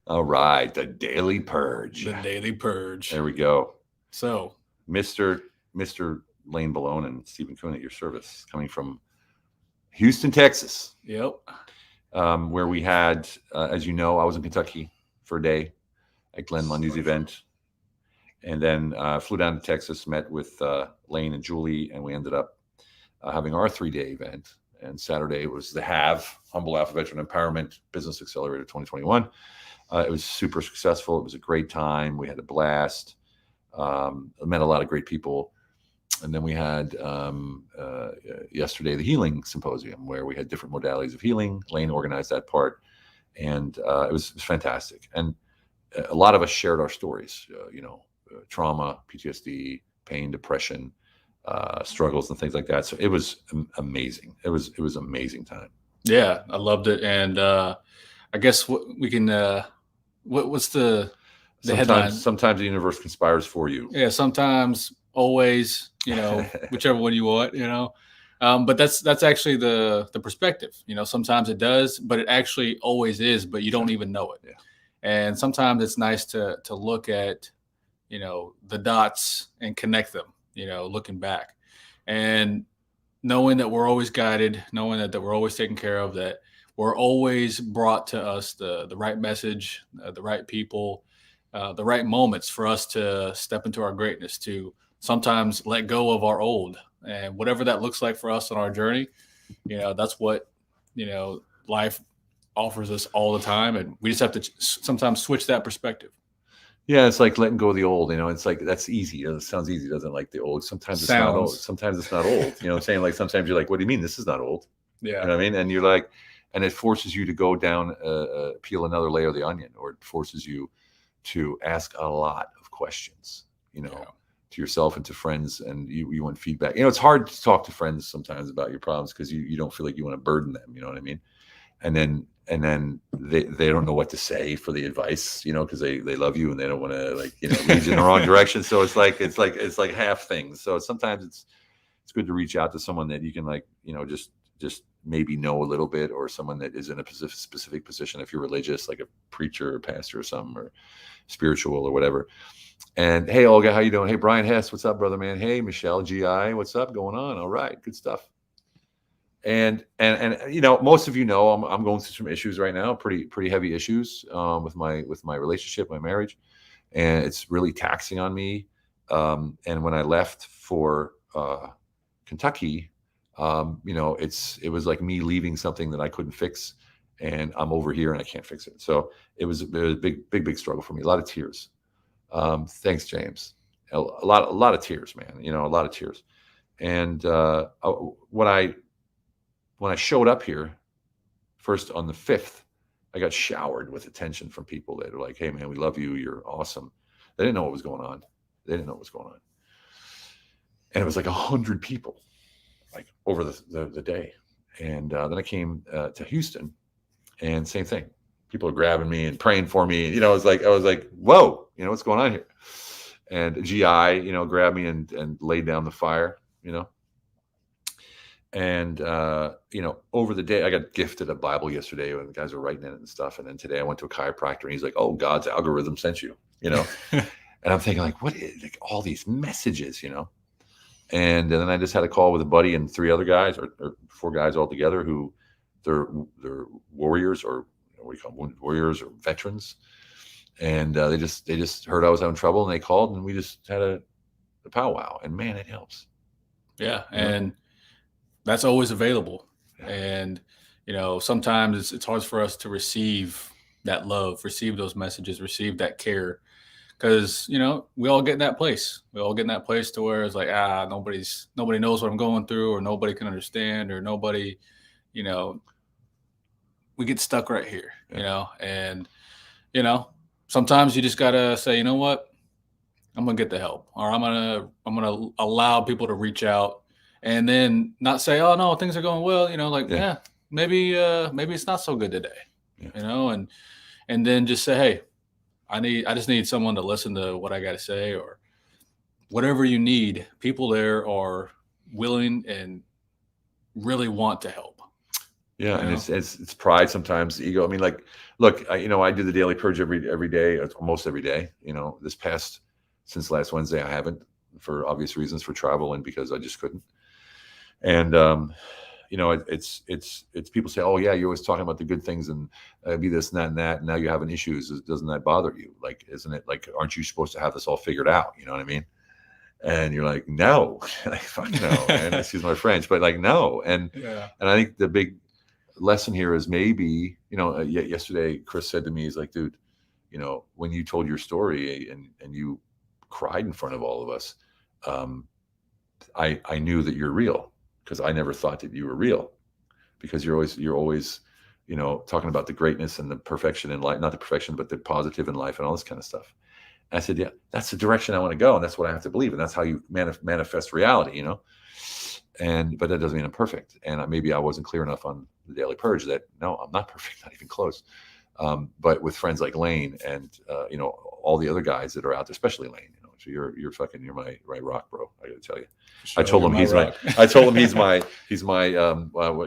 All right, the Daily Purge. The Daily Purge. There we go. So, Mr. Lane Balone and Stephen Kuhn at your service, coming from Houston, Texas, yep. where we had, as you know, I was in Kentucky for a day at Glenn Lundy's event, and then flew down to Texas, met with Lane and Julie, and we ended up having our 3-day event. And Saturday was the Humble Alpha Veteran Empowerment Business Accelerator 2021. It was super successful. It was a great time. We had a blast. I met a lot of great people. And then we had yesterday the Healing Symposium, where we had different modalities of healing. Lane organized that part, and it was fantastic. And a lot of us shared our stories, trauma, PTSD, pain, depression, struggles, and things like that. So it was amazing. It was amazing time. Yeah, I loved it. And I guess we can. What's the headline? Sometimes the universe conspires for you. Yeah, sometimes, always. Whichever one you want. But that's actually the perspective. Sometimes it does, but it actually always is. But you don't even know it. Yeah. And sometimes it's nice to look at, the dots and connect them. Looking back, and knowing that we're always guided, knowing that we're always taken care of, that we're always brought to us the right message, the right people, the right moments for us to step into our greatness, to sometimes let go of our old, and whatever that looks like for us on our journey. That's what, life offers us all the time. And we just have to sometimes switch that perspective. Yeah, it's like letting go of the old. It's like that's easy. It sounds easy, doesn't it? Like the old. Sometimes it's not old. Sometimes it's not old. You know what I'm saying? Like sometimes you're like, what do you mean this is not old? Yeah. You know what I mean? And you're like, and it forces you to go down, peel another layer of the onion, or it forces you to ask a lot of questions, to yourself and to friends, and you want feedback. It's hard to talk to friends sometimes about your problems because you don't feel like you want to burden them. You know what I mean? And then they don't know what to say for the advice, because they love you and they don't want to lead you in the wrong direction. So it's like half things. So sometimes it's good to reach out to someone that you can just maybe know a little bit, or someone that is in a specific position. If you're religious, like a preacher or pastor or something, or spiritual or whatever. And hey, Olga, how you doing? Hey, Brian Hess, what's up, brother, man? Hey, Michelle GI, what's up? Going on? All right, good stuff. And most of I'm going through some issues right now, pretty heavy issues with my relationship, my marriage, and it's really taxing on me. And when I left for Kentucky, it was like me leaving something that I couldn't fix, and I'm over here and I can't fix it. So it was a big struggle for me. A lot of tears. Thanks, James. A lot of tears, man. A lot of tears. And when I showed up here, first on the 5th, I got showered with attention from people that are like, hey, man, we love you. You're awesome. They didn't know what was going on. And it was like 100 people, like over the day. And then I came to Houston, and same thing. People are grabbing me and praying for me. I was like, whoa, what's going on here? And GI, grabbed me and laid down the fire, And, over the day, I got gifted a Bible yesterday when the guys were writing in it and stuff. And then today I went to a chiropractor, and he's like, oh, God's algorithm sent you, And I'm thinking, like, what is all these messages, And then I just had a call with a buddy and 3 other guys, or 4 guys all together, who they're warriors, or what do you call them, wounded warriors or veterans. And they just heard I was having trouble, and they called, and we just had a powwow. And man, it helps. Yeah. And that's always available. And, sometimes it's hard for us to receive that love, receive those messages, receive that care. Because, we all get in that place. We all get in that place to where it's like, nobody knows what I'm going through, or nobody can understand, or nobody, we get stuck right here, and, sometimes you just got to say, you know what, I'm going to get the help, or I'm going to allow people to reach out. And then not say, oh no, things are going well, maybe it's not so good today, and then just say, hey, I just need someone to listen to what I got to say, or whatever you need. People there are willing and really want to help. Yeah, You and know? it's pride sometimes, ego. I mean, like, look, I do the daily purge every day, almost every day. Since last Wednesday, I haven't, for obvious reasons, for travel and because I just couldn't. And it's people say, oh yeah, you're always talking about the good things and be this and that and that, and now you're having issues. Doesn't that bother you? Like, isn't it like, aren't you supposed to have this all figured out? You know what I mean? And you're like, no, like, fuck no, man. Excuse my French, but like, no. Yeah. And I think the big lesson here is maybe, yesterday Chris said to me, he's like, dude, when you told your story and you cried in front of all of us, I knew that you're real, because I never thought that you were real, because you're always talking about the greatness and the perfection in life, not the perfection, but the positive in life and all this kind of stuff. And I said, yeah, that's the direction I want to go, and that's what I have to believe, and that's how you manifest reality, but that doesn't mean I'm perfect. And maybe I wasn't clear enough on the daily purge that no, I'm not perfect, not even close. But with friends like Lane and all the other guys that are out there, especially Lane, so you're my rock, bro. I got to tell you. Sure, I told him he's my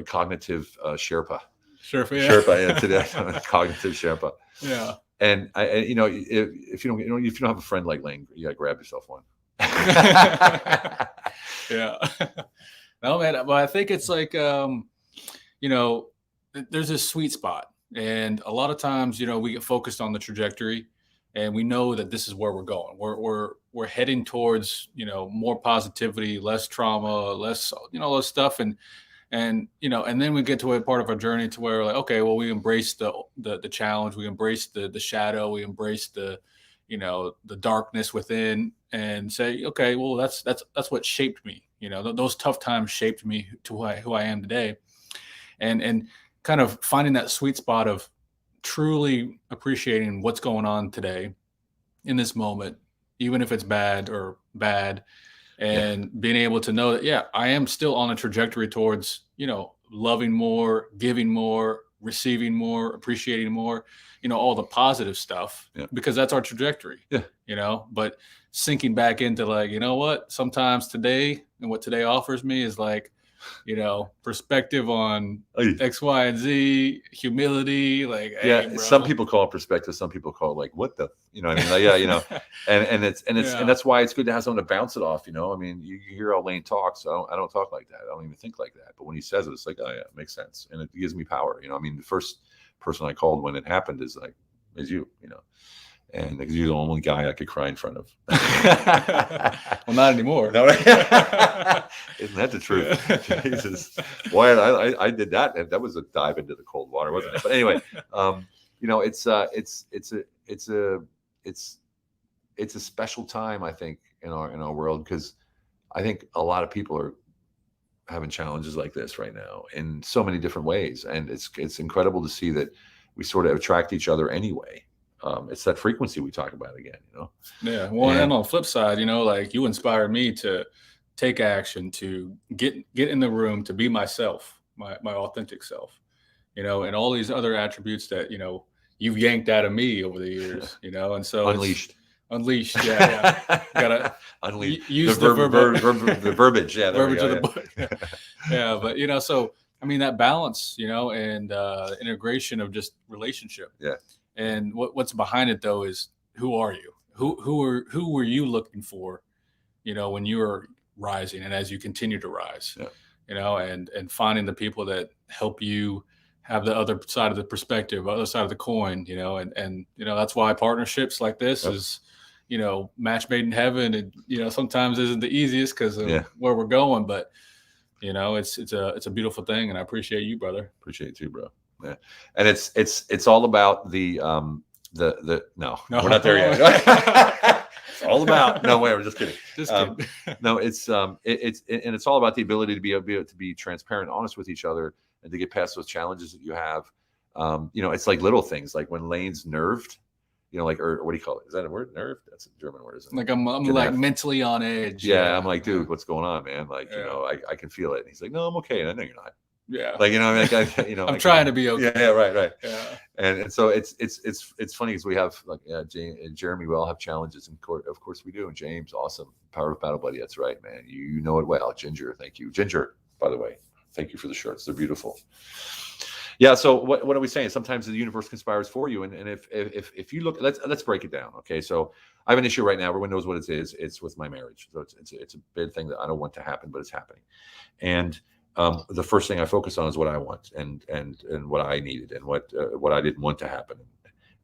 cognitive Sherpa. Sherpa today. Cognitive Sherpa. Yeah. And if you don't have a friend like Lane, you gotta grab yourself one. Yeah. No, man. But I think it's like, there's this sweet spot, and a lot of times, we get focused on the trajectory, and we know that this is where we're going. We're heading towards, more positivity, less trauma, less stuff, and then we get to a part of our journey to where, like, okay, well, we embrace the challenge, we embrace the shadow, we embrace the darkness within, and say, okay, well, that's what shaped me. Those tough times shaped me to who I am today, and kind of finding that sweet spot of truly appreciating what's going on today in this moment, even if it's bad, and being able to know that, yeah, I am still on a trajectory towards, loving more, giving more, receiving more, appreciating more, all the positive stuff, because that's our trajectory. But sinking back into, like, what, sometimes today and what today offers me is like, perspective on X, Y, and Z, humility. Like, yeah, hey, bro. Some people call it perspective. Some people call it like, what the, what I mean? Like, and that's why it's good to have someone to bounce it off. I mean, you hear how Lane talks. So I don't talk like that. I don't even think like that. But when he says it, it's like, oh yeah, it makes sense. And it gives me power. I mean, the first person I called when it happened is you, and because you're the only guy I could cry in front of. Well, not anymore. No. Isn't that the truth? Yeah. Jesus, boy, I did that, and that was a dive into the cold water, wasn't it? But anyway, it's a special time, I think, in our world, because I think a lot of people are having challenges like this right now in so many different ways, and it's incredible to see that we sort of attract each other anyway. It's that frequency we talk about again, Yeah. Well, and on the flip side, like, you inspired me to take action, to get in the room, to be myself, my authentic self, and all these other attributes that, you've yanked out of me over the years, and so unleashed. Yeah. Gotta use the verbiage. Yeah. Verbiage of the book. Yeah. But, so, I mean, that balance, and integration of just relationship. Yeah. And what's behind it, though, is, who are you? Who were you looking for, when you were rising, and as you continue to rise, and finding the people that help you have the other side of the perspective, other side of the coin, and that's why partnerships like this is, match made in heaven, and sometimes isn't the easiest because of where we're going, but it's a beautiful thing, and I appreciate you, brother. Appreciate you too, bro. Yeah. And it's all about the no, we're not there yet. It's all about, no way, we're just kidding. No, it's all about the ability to be able to be transparent, honest with each other, and to get past those challenges that you have. It's like little things, like when Lane's nerved, or what do you call it? Is that a word? Nerved? That's a German word, isn't it? Like, I'm like mentally on edge. Yeah. I'm like, dude, what's going on, man? Like, I can feel it. And he's like, no, I'm okay. And I know you're not. Yeah. Like, I'm trying to be okay. Yeah. Right. Yeah. And so it's funny, because we have, like, Jeremy, we all have challenges in court. Of course we do. And James, awesome. Power of Battle Buddy. That's right, man. You know it well. Ginger. Thank you. Ginger, by the way, Thank you for the shirts. They're beautiful. Yeah. So what are we saying? Sometimes the universe conspires for you. And if you look, let's break it down. Okay. So I have an issue right now. Everyone knows what it is. It's with my marriage. So it's a big thing that I don't want to happen, but it's happening. And the first thing I focus on is what I want and what I needed and what I didn't want to happen.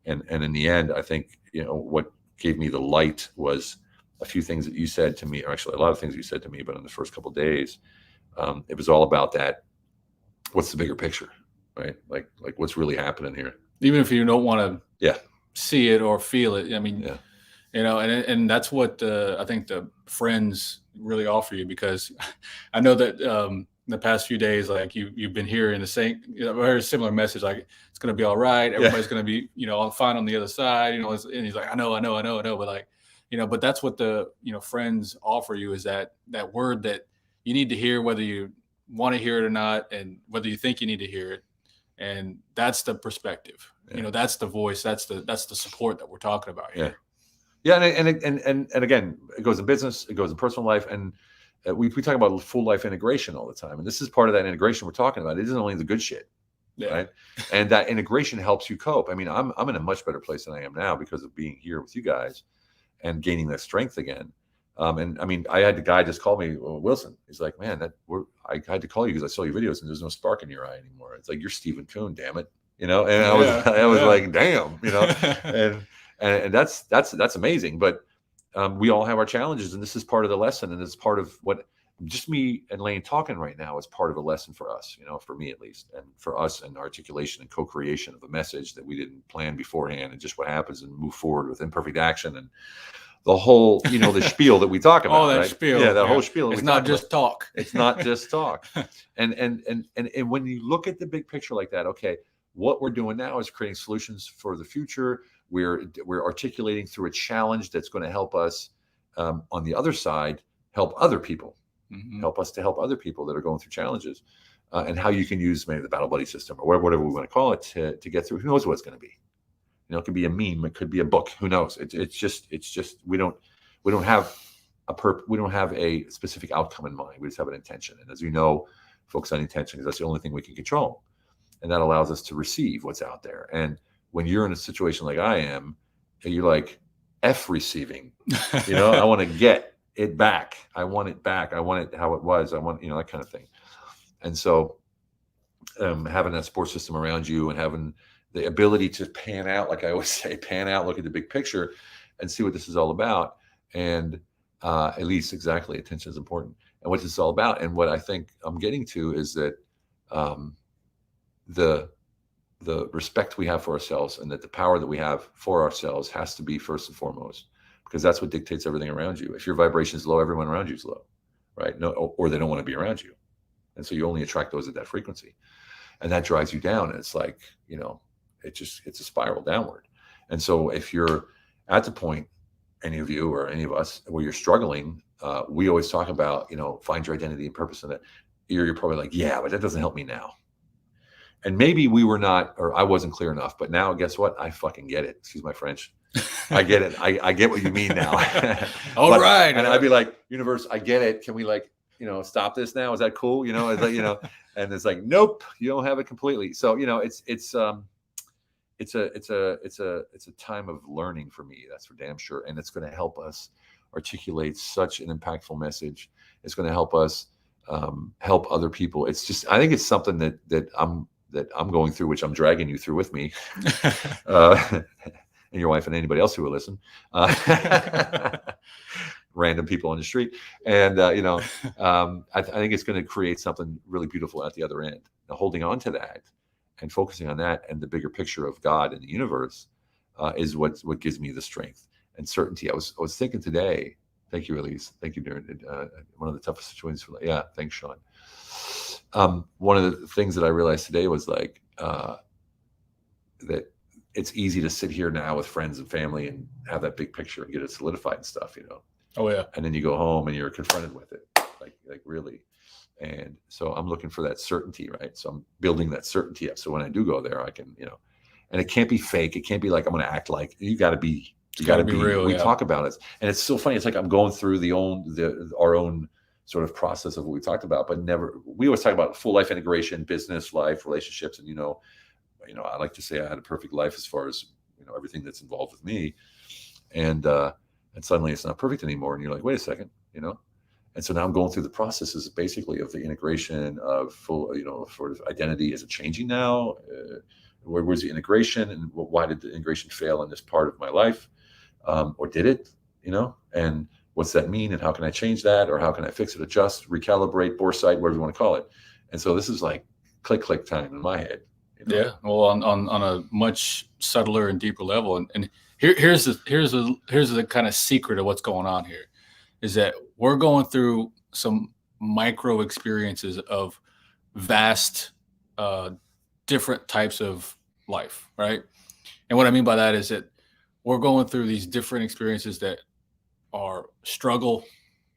And in the end, I think, what gave me the light was a few things that you said to me, or actually a lot of things you said to me, but in the first couple of days, it was all about that. What's the bigger picture, right? Like what's really happening here? Even if you don't want to see it or feel it. I mean, and that's what I think the friends really offer you, because I know that in the past few days, like you've been hearing the same, very similar message, like it's going to be all right. Everybody's going to be, fine on the other side, and he's like, I know, but like, but that's what the, friends offer you, is that word that you need to hear, whether you want to hear it or not, and whether you think you need to hear it. And that's the perspective, that's the voice, that's the support that we're talking about here. Yeah. And again, it goes in business, it goes in personal life. And we talk about full life integration all the time. And this is part of that integration we're talking about. It isn't only the good shit, right? And that integration helps you cope. I mean, I'm in a much better place than I am now because of being here with you guys and gaining that strength again. And I mean, I had the guy just call me, Wilson. He's like, man, I had to call you because I saw your videos and there's no spark in your eye anymore. It's like, you're Stephen Kuhn, damn it. And I was like, damn, and that's amazing. But we all have our challenges, and this is part of the lesson. And it's part of what just me and Lane talking right now is part of a lesson for us, for me at least, and for us, and articulation and co-creation of a message that we didn't plan beforehand, and just what happens and move forward with imperfect action and the whole, the spiel that we talk about. Oh, that right? Spiel. Yeah, that whole spiel. It's not just talk. It's not just talk. And when you look at the big picture like that, okay, what we're doing now is creating solutions for the future. We're articulating through a challenge that's going to help us on the other side, help other people, help us to help other people that are going through challenges, and how you can use maybe the battle buddy system or whatever we want to call it to get through. Who knows what it's going to be? It could be a meme. It could be a book. Who knows? It's just we don't have a specific outcome in mind. We just have an intention. And as you know, focus on intention, because that's the only thing we can control. And that allows us to receive what's out there. And when you're in a situation like I am, you're like, F receiving, I want to get it back. I want it back. I want it how it was. I want, that kind of thing. And so having that support system around you and having the ability to pan out, like I always say, pan out, look at the big picture and see what this is all about. And at least exactly, attention is important. And what this is all about. And what I think I'm getting to is that the respect we have for ourselves, and that the power that we have for ourselves has to be first and foremost, because that's what dictates everything around you. If your vibration is low, everyone around you is low, right? No, or they don't want to be around you. And so you only attract those at that frequency, and that drives you down. And it's like, it's a spiral downward. And so if you're at the point, any of you or any of us, where you're struggling, we always talk about, find your identity and purpose in it. You're probably like, yeah, but that doesn't help me now. And maybe we were not, or I wasn't clear enough, but now guess what? I fucking get it. Excuse my French. I get it. I get what you mean now. All right. And I'd be like, universe, I get it. Can we stop this now? Is that cool? It's like, and it's like, nope, you don't have it completely. So, it's a time of learning for me. That's for damn sure. And it's going to help us articulate such an impactful message. It's going to help us help other people. It's just, I think it's something that I'm going through, which I'm dragging you through with me, and your wife and anybody else who will listen, random people on the street. And, I think it's going to create something really beautiful at the other end. Now, holding on to that and focusing on that and the bigger picture of God and the universe is what gives me the strength and certainty. I was thinking today, thank you, Elise. Thank you, Darren. One of the toughest situations thanks, Sean. One of the things that I realized today was like that it's easy to sit here now with friends and family and have that big picture and get it solidified and stuff, Oh yeah. And then you go home and you're confronted with it, like really. And so I'm looking for that certainty, right? So I'm building that certainty up. So when I do go there, I can, and it can't be fake. It can't be like I'm going to act like. You got to be real. We talk about it, and it's so funny. It's like I'm going through our own sort of process of what we talked about, but we always talk about full life integration, business life, relationships. And, I like to say I had a perfect life as far as, everything that's involved with me. And suddenly it's not perfect anymore. And you're like, wait a second, And so now I'm going through the processes basically of the integration of full, sort of identity. Is it changing now? Where's the integration, and why did the integration fail in this part of my life? Or did it, and what's that mean? And how can I change that? Or how can I fix it, adjust, recalibrate, boresight, whatever you want to call it? And so this is like click time in my head. Yeah. Well, on a much subtler and deeper level. And here's the kind of secret of what's going on here, is that we're going through some micro experiences of vast, different types of life, right? And what I mean by that is that we're going through these different experiences that are struggle,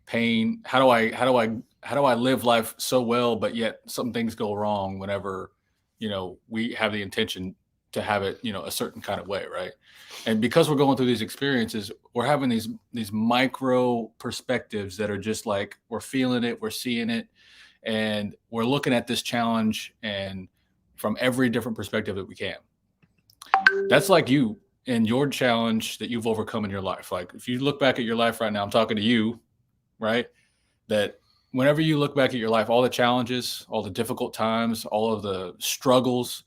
pain. How do I live life so well, but yet some things go wrong whenever, we have the intention to have it, a certain kind of way, right? And because we're going through these experiences, we're having these micro perspectives that are just like, we're feeling it, we're seeing it, and we're looking at this challenge and from every different perspective that we can. That's like you and your challenge that you've overcome in your life. Like if you look back at your life right now, I'm talking to you, right? That whenever you look back at your life, all the challenges, all the difficult times, all of the struggles,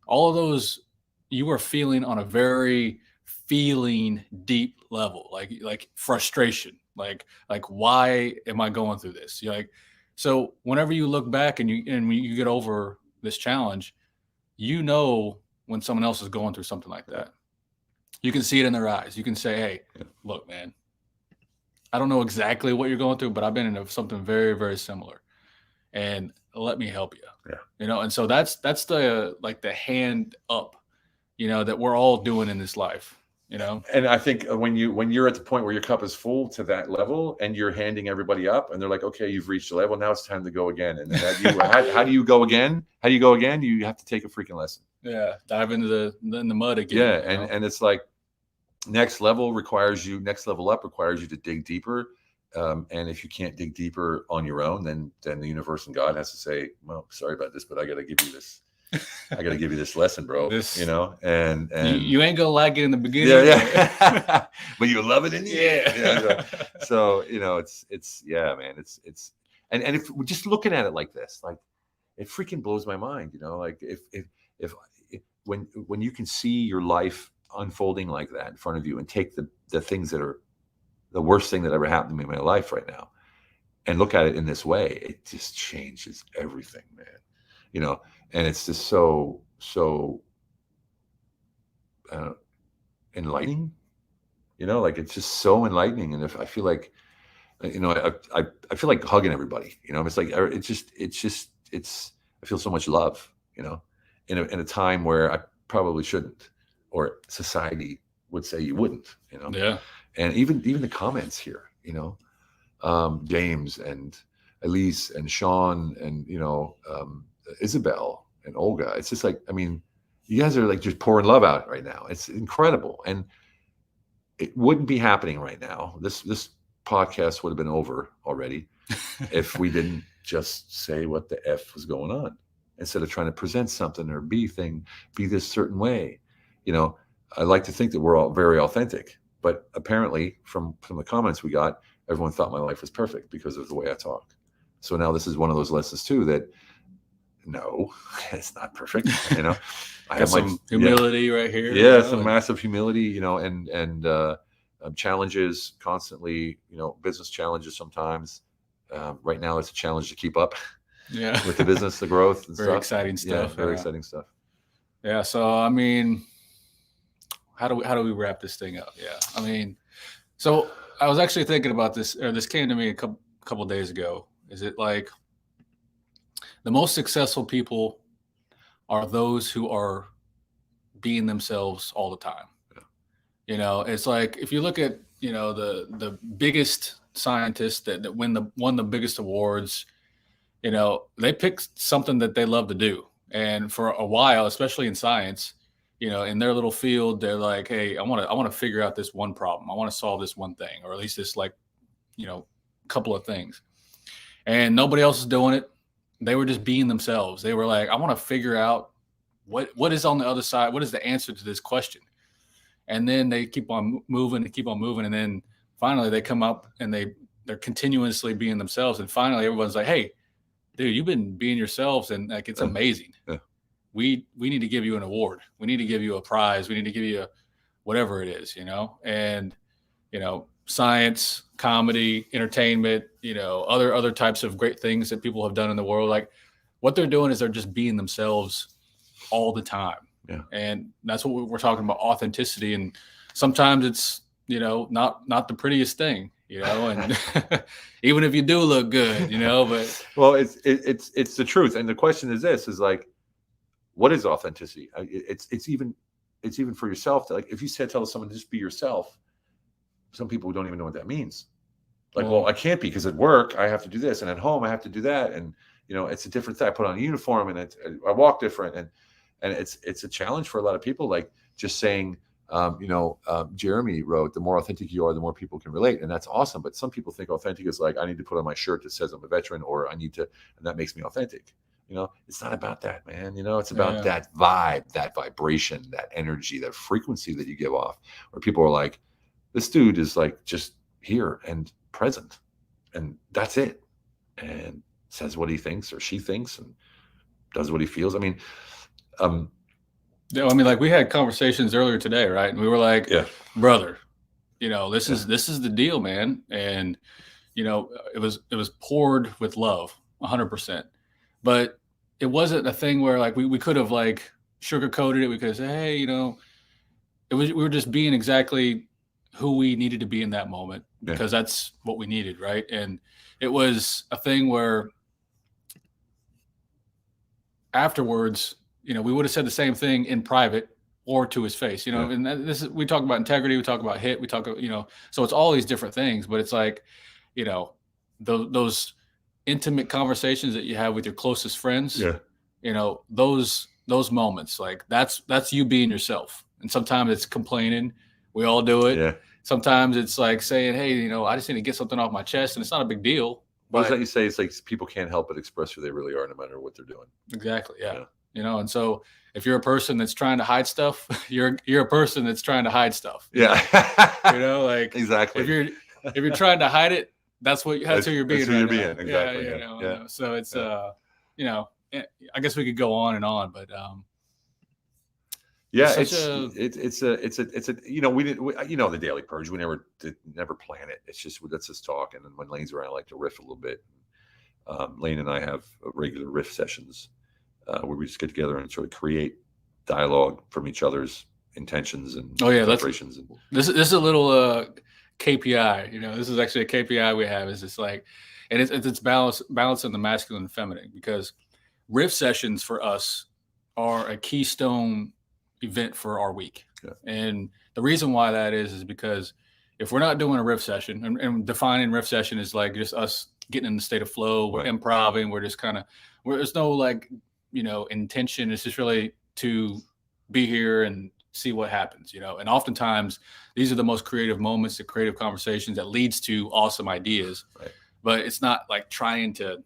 all of those you are feeling on a very feeling deep level, like frustration, like why am I going through this? You're like, so whenever you look back and you get over this challenge, when someone else is going through something like that, you can see it in their eyes. You can say, hey, look, man, I don't know exactly what you're going through, but I've been in something very, very similar, and let me help you. Yeah. And so that's the hand up, that we're all doing in this life, And I think when you're at the point where your cup is full to that level and you're handing everybody up and they're like, okay, you've reached the level. Now it's time to go again. And how do you go again? How do you go again? You have to take a freaking lesson. Yeah. Dive into the mud again. Yeah. And it's like next level up requires you to dig deeper. And if you can't dig deeper on your own, then the universe and God has to say, well, sorry about this, but I got to give you this. I got to give you this lesson, bro. And you ain't gonna like it in the beginning. Yeah. But you love it in the end. So it's man. It's and if we're just looking at it like this, like it freaking blows my mind. Like if when you can see your life unfolding like that in front of you and take the things that are the worst thing that ever happened to me in my life right now and look at it in this way, it just changes everything, man. And it's just so enlightening, like it's just so enlightening. And if I feel like, I feel like hugging everybody, it's like, I feel so much love, in a time where I probably shouldn't, or society would say you wouldn't, Yeah. And even the comments here, James and Elise and Sean and, Isabel and Olga. It's just like, you guys are like just pouring love out right now. It's incredible. And it wouldn't be happening right now. This podcast would have been over already if we didn't just say what the F was going on instead of trying to present something or be this certain way. I like to think that we're all very authentic, but apparently from the comments we got, everyone thought my life was perfect because of the way I talk. So now this is one of those lessons too, that no, it's not perfect. I have some humility right here. Yeah, some massive humility, and challenges constantly, business challenges sometimes. Right now it's a challenge to keep up with the business, the growth and very exciting stuff. Yeah, very exciting stuff. Yeah. So, how do we wrap this thing up? Yeah. So I was actually thinking about this, or this came to me a couple days ago. Is it like the most successful people are those who are being themselves all the time? Yeah. It's like, if you look at, the biggest scientists that won the biggest awards, they pick something that they love to do. And for a while, especially in science, in their little field, they're like, hey, I want to figure out this one problem. I want to solve this one thing, or at least this couple of things. and nobody else is doing it. They were just being themselves. They were like, I want to figure out what is on the other side. What is the answer to this question? And then they keep on moving and keep on moving. And then finally they come up and they're continuously being themselves. And finally everyone's like, hey, dude, you've been being yourselves. And like, it's amazing. Yeah. We need to give you an award. We need to give you a prize. We need to give you whatever it is, and, science, comedy, entertainment, other types of great things that people have done in the world. Like what they're doing is they're just being themselves all the time. Yeah. And that's what we're talking about, authenticity. And sometimes it's, not the prettiest thing, and even if you do look good, but well, it's the truth. And the question is this, is like, what is authenticity? It's even for yourself to, like, if you tell someone to just be yourself, some people don't even know what that means. Like, well, I can't be, because at work I have to do this, and at home I have to do that. And, it's a different thing. I put on a uniform and I walk different. And it's a challenge for a lot of people, like just saying, Jeremy wrote, the more authentic you are, the more people can relate. And that's awesome. But some people think authentic is like, I need to put on my shirt that says I'm a veteran, or I need to, and that makes me authentic. It's not about that, man. It's about that vibe, that vibration, that energy, that frequency that you give off, where people are like, this dude is like just here and present, and that's it. And says what he thinks or she thinks and does what he feels. I mean, like we had conversations earlier today, right? And we were like, brother, this is the deal, man. And, it was poured with love 100%, but it wasn't a thing where like we could have like sugarcoated it. We could have said, hey, we were just being exactly who we needed to be in that moment, because that's what we needed. Right. And it was a thing where afterwards, we would have said the same thing in private or to his face, and we talk about integrity, we talk about hit, we talk, so it's all these different things, but it's like, those intimate conversations that you have with your closest friends, those moments, like that's you being yourself. And sometimes it's complaining. We all do it. Yeah. Sometimes it's like saying, hey, I just need to get something off my chest, and it's not a big deal. What is that you say? It's like people can't help but express who they really are, no matter what they're doing. Exactly. Yeah. And so if you're a person that's trying to hide stuff, you're a person that's trying to hide stuff. Yeah. Like exactly. If you're trying to hide it, that's who you're being. That's who you're being. Exactly. Yeah. So it's I guess we could go on and on, but yeah, it's a we didn't the Daily Purge, we never plan it. It's just, let's just talk. And then when Lane's around, I like to riff a little bit. Lane and I have regular riff sessions where we just get together and sort of create dialogue from each other's intentions and vibrations. This is a little KPI. This is actually a KPI we have. Is it's like, and it's balancing the masculine and feminine, because riff sessions for us are a keystone event for our week. And the reason why that is because if we're not doing a riff session, and defining riff session is like just us getting in the state of flow, we're improvising, we're just kind of, there's no like, intention. It's just really to be here and see what happens, and oftentimes these are the most creative moments, the creative conversations that leads to awesome ideas, but it's not like trying to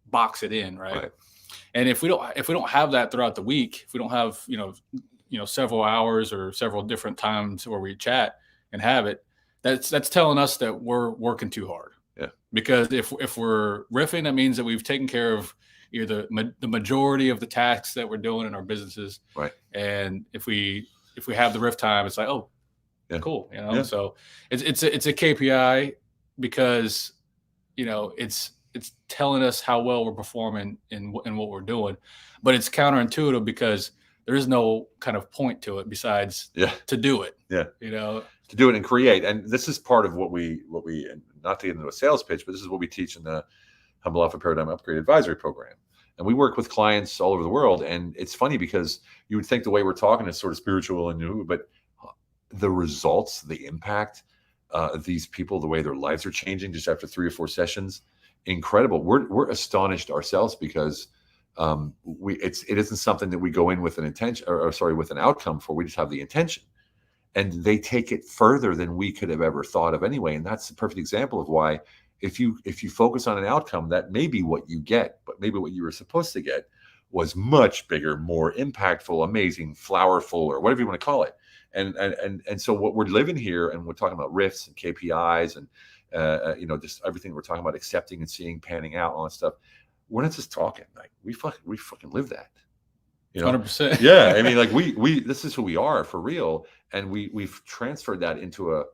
box it in. Right. And if we don't have that throughout the week, if we don't have, several hours or several different times where we chat and have it, that's telling us that we're working too hard. Yeah. Because if we're riffing, that means that we've taken care of either the majority of the tasks that we're doing in our businesses. Right. And if we have the riff time, it's like, oh, cool. So it's a KPI, because, it's telling us how well we're performing in what we're doing, but it's counterintuitive because there is no kind of point to it besides to do it. Yeah. To do it and create. And this is part of what we, not to get into a sales pitch, but this is what we teach in the Humble Alpha Paradigm Upgrade Advisory Program. And we work with clients all over the world. And it's funny because you would think the way we're talking is sort of spiritual and new, but the results, the impact of these people, the way their lives are changing just after 3 or 4 sessions, incredible. We're astonished ourselves, because it isn't something that we go in with an intention with an outcome for. We just have the intention, and they take it further than we could have ever thought of anyway. And that's the perfect example of why if you focus on an outcome that may be what you get, but maybe what you were supposed to get was much bigger, more impactful, amazing, flowerful, or whatever you want to call it. And so what we're living here, and we're talking about riffs and KPIs and just everything we're talking about, accepting and seeing, panning out, all that stuff. We're not just talking. Like we fucking live that. 100%. Yeah, I mean, like we this is who we are for real, and we've transferred that into a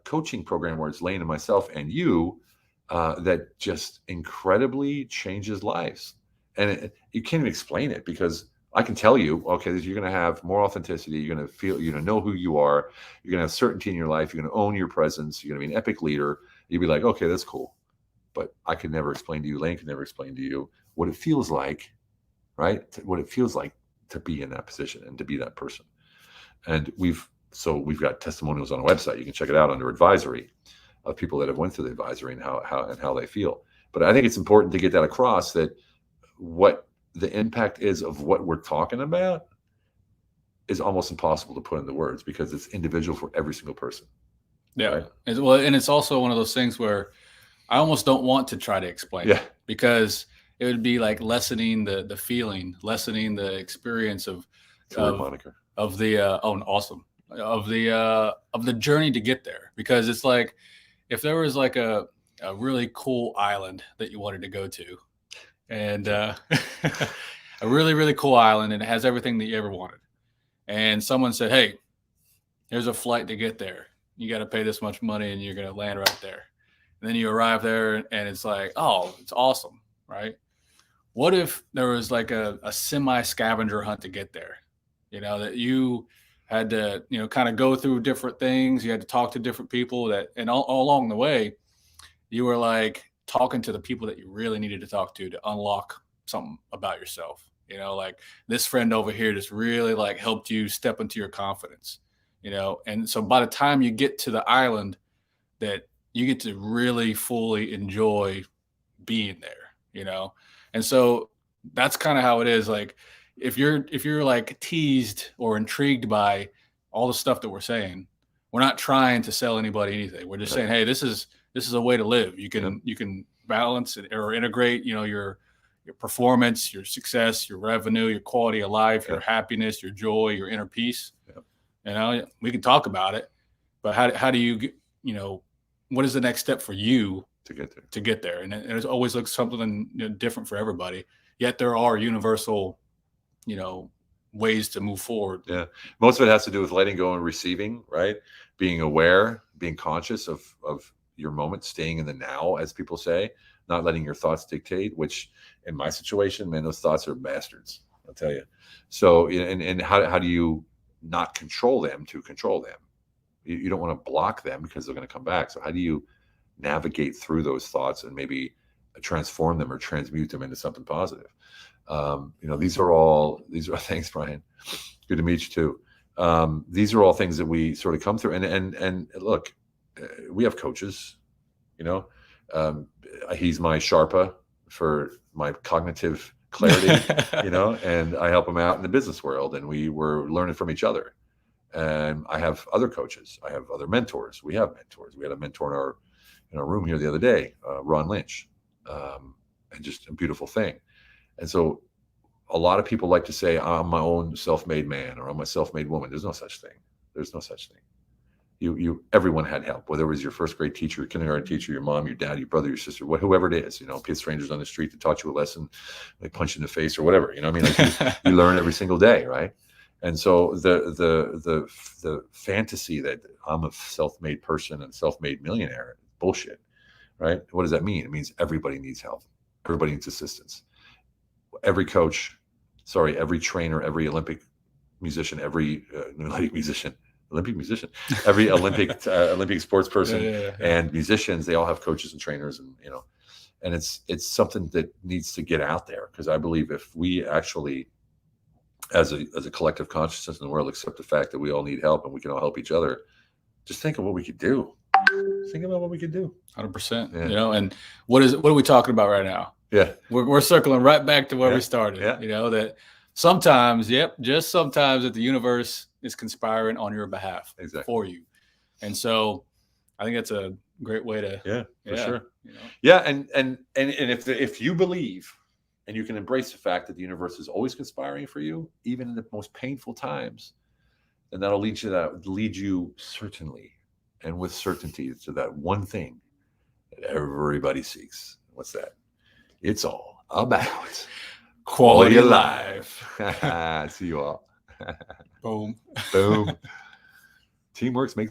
coaching program where it's Lane and myself and you that just incredibly changes lives. And you can't even explain it, because I can tell you, okay, you're going to have more authenticity. You're going to feel, know who you are. You're going to have certainty in your life. You're going to own your presence. You're going to be an epic leader. You'll be like, okay, that's cool. But I could never explain to you, Lane could never explain to you what it feels like, right? What it feels like to be in that position and to be that person. And we've got testimonials on our website. You can check it out under advisory of people that have went through the advisory and how they feel. But I think it's important to get that across, that what the impact is of what we're talking about is almost impossible to put into words, because it's individual for every single person. Yeah. Right? And it's also one of those things where I almost don't want to try to explain it, because it would be like lessening the feeling, lessening the experience of moniker of the awesome, of the journey to get there. Because it's like, if there was like a really cool island that you wanted to go to, and a really, really cool island, and it has everything that you ever wanted, and someone said, hey, there's a flight to get there. You got to pay this much money and you're going to land right there. And then you arrive there and it's like, oh, it's awesome, right? What if there was like a semi scavenger hunt to get there? That you had to, kind of go through different things. You had to talk to different people and all along the way, you were like talking to the people that you really needed to talk to unlock something about yourself. Like this friend over here just really like helped you step into your confidence, and so by the time you get to the island, that you get to really fully enjoy being there, and so that's kind of how it is. Like if you're like teased or intrigued by all the stuff that we're saying, we're not trying to sell anybody anything. We're just saying, hey, this is a way to live. You can balance it or integrate, your performance, your success, your revenue, your quality of life, your happiness, your joy, your inner peace. We can talk about it, but how do you what is the next step for you to get there? And it always looks something different for everybody. Yet there are universal, ways to move forward. Yeah. Most of it has to do with letting go and receiving, right? Being aware, being conscious of your moment, staying in the now, as people say, not letting your thoughts dictate, which in my situation, man, those thoughts are bastards, I'll tell you. So, and how do you not control them to control them? You don't want to block them because they're going to come back. So how do you navigate through those thoughts and maybe transform them or transmute them into something positive? These are things, Brian. Good to meet you too. These are all things that we sort of come through. And look, we have coaches. He's my Sharpa for my cognitive clarity. And I help him out in the business world, and we were learning from each other. And I have other coaches. I have other mentors. We have mentors. We had a mentor in our room here the other day, Ron Lynch, and just a beautiful thing. And so a lot of people like to say, I'm my own self-made man or I'm a self-made woman. There's no such thing. There's no such thing. Everyone had help, whether it was your first grade teacher, your kindergarten teacher, your mom, your dad, your brother, your sister, whoever it is, strangers on the street that taught you a lesson, like punch in the face or whatever, you learn every single day. Right. And so the fantasy that I'm a self-made person and self-made millionaire, bullshit. Right. What does that mean? It means everybody needs help. Everybody needs assistance. Every coach, every trainer, every Olympic musician, every every Olympic sports person and musicians, they all have coaches and trainers, and it's something that needs to get out there, because I believe if we actually, as a collective consciousness in the world, accept the fact that we all need help and we can all help each other, just think of what we could do. Think about what we could do. 100%. And what are we talking about right now? Yeah, we're circling right back to where we started. That sometimes, just sometimes, that the universe is conspiring on your behalf for you. And so I think that's a great way to. Yeah, for sure. You know? Yeah, and if you believe and you can embrace the fact that the universe is always conspiring for you, even in the most painful times, then that'll lead you certainly and with certainty to that one thing that everybody seeks. What's that? It's all about Quality of life. See you all. Boom. Boom. Teamwork makes